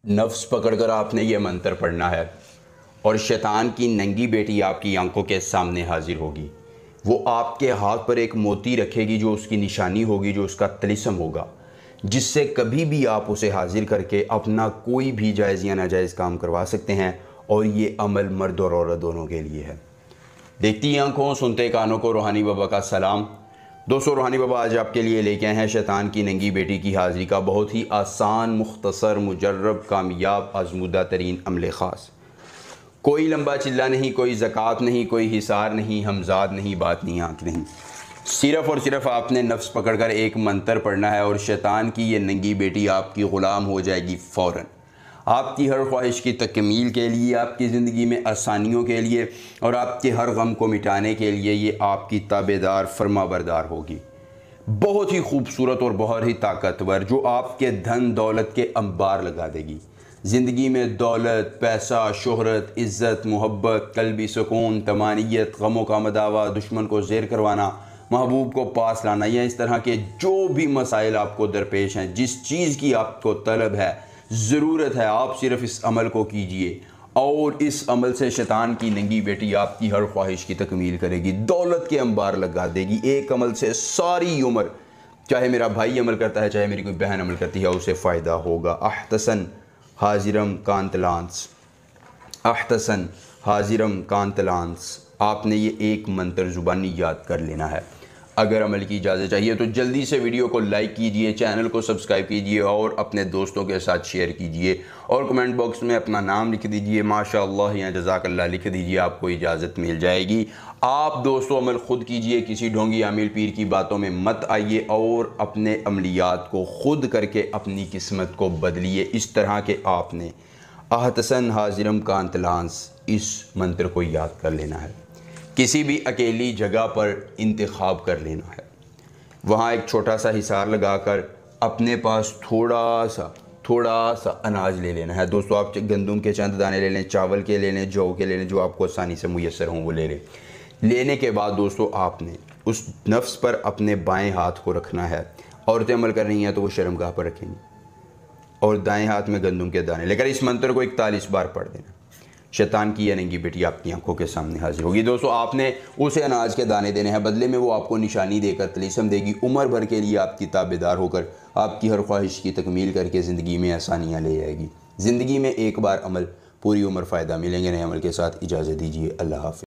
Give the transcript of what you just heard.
नफ्स पकड़कर आपने ये मंत्र पढ़ना है और शैतान की नंगी बेटी आपकी आंखों के सामने हाजिर होगी। वो आपके हाथ पर एक मोती रखेगी जो उसकी निशानी होगी, जो उसका तिलिस्म होगा, जिससे कभी भी आप उसे हाजिर करके अपना कोई भी जायज़ या नाजायज़ काम करवा सकते हैं। और ये अमल मर्द और औरत दोनों के लिए है। देखती आंखों सुनते कानों को रूहानी बाबा का सलाम। दोस्तों, रूहानी बाबा आज आपके लिए लेके आए हैं शैतान की नंगी बेटी की हाज़िरी का बहुत ही आसान, मुख्तसर, मुजर्रब, कामयाब, आज़मूदा तरीन अमल ख़ास। कोई लंबा चिल्ला नहीं, कोई ज़कात नहीं, कोई हिसार नहीं, हमजाद नहीं, बात नहीं, आँख नहीं। सिर्फ़ और सिर्फ आपने नफ्स पकड़कर एक मंत्र पढ़ना है और शैतान की ये नंगी बेटी आपकी ग़ुलाम हो जाएगी फ़ौरन। आपकी हर ख्वाहिश की तकमील के लिए, आपकी ज़िंदगी में आसानियों के लिए और आपके हर गम को मिटाने के लिए ये आपकी ताबेदार, फरमाबरदार होगी। बहुत ही खूबसूरत और बहुत ही ताकतवर, जो आपके धन दौलत के अंबार लगा देगी। ज़िंदगी में दौलत, पैसा, शोहरत, इज़्ज़त, मोहब्बत, कल्बी सुकून, तमानियत, गमों का मदावा, दुश्मन को ज़ेर करवाना, महबूब को पास लाना, या इस तरह के जो भी मसाइल आपको दरपेश हैं, जिस चीज़ की आपको तलब है, ज़रूरत है, आप सिर्फ इस अमल को कीजिए और इस अमल से शैतान की नंगी बेटी आपकी हर ख्वाहिश की तकमील करेगी, दौलत के अंबार लगा देगी। एक अमल से सारी उम्र, चाहे मेरा भाई अमल करता है, चाहे मेरी कोई बहन अमल करती है, उसे फ़ायदा होगा। अहतसन हाजिरम कांतलांस, अहतसन हाजिरम कांतलांस। आपने ये एक मंत्र ज़ुबानी याद कर लेना है। अगर अमल की इजाज़त चाहिए तो जल्दी से वीडियो को लाइक कीजिए, चैनल को सब्सक्राइब कीजिए और अपने दोस्तों के साथ शेयर कीजिए और कमेंट बॉक्स में अपना नाम लिख दीजिए, माशाअल्लाह या जज़ाकल्लाह लिख दीजिए, आपको इजाज़त मिल जाएगी। आप दोस्तों अमल ख़ुद कीजिए, किसी ढोंगी आमिल पीर की बातों में मत आइए और अपने अमलियात को ख़ुद करके अपनी किस्मत को बदलिए। इस तरह के आपने अहतसन हाजिरम कांतलांस इस मंत्र को याद कर लेना है। किसी भी अकेली जगह पर इंतखाब कर लेना है, वहाँ एक छोटा सा हिसार लगाकर अपने पास थोड़ा सा अनाज ले लेना है। दोस्तों, आप गंदम के चंद दाने ले लें, चावल के ले लें, जौ के ले लें, जो आपको आसानी से मुयस्सर हों वो ले लें। लेने के बाद दोस्तों आपने उस नफ्स पर अपने बाएं हाथ को रखना है। औरतें अमल कर रही हैं तो वो शर्मगाह पर रखेंगी और दाएँ हाथ में गंदम के दाने लेकर इस मंत्र को 41 बार पढ़ देना। शैतान की यह नंगी बेटी आपकी आंखों के सामने हाजिर होगी। दोस्तों, आपने उसे अनाज के दाने देने हैं, बदले में वो आपको निशानी देकर तिलिस्म देगी, उम्र भर के लिए आपकी ताबेदार होकर आपकी हर ख्वाहिश की तकमील करके ज़िंदगी में आसानियाँ ले आएगी। ज़िंदगी में एक बार अमल, पूरी उम्र फ़ायदा मिलेंगे। नए अमल के साथ इजाज़त दीजिए। अल्लाह हाफ़िज़।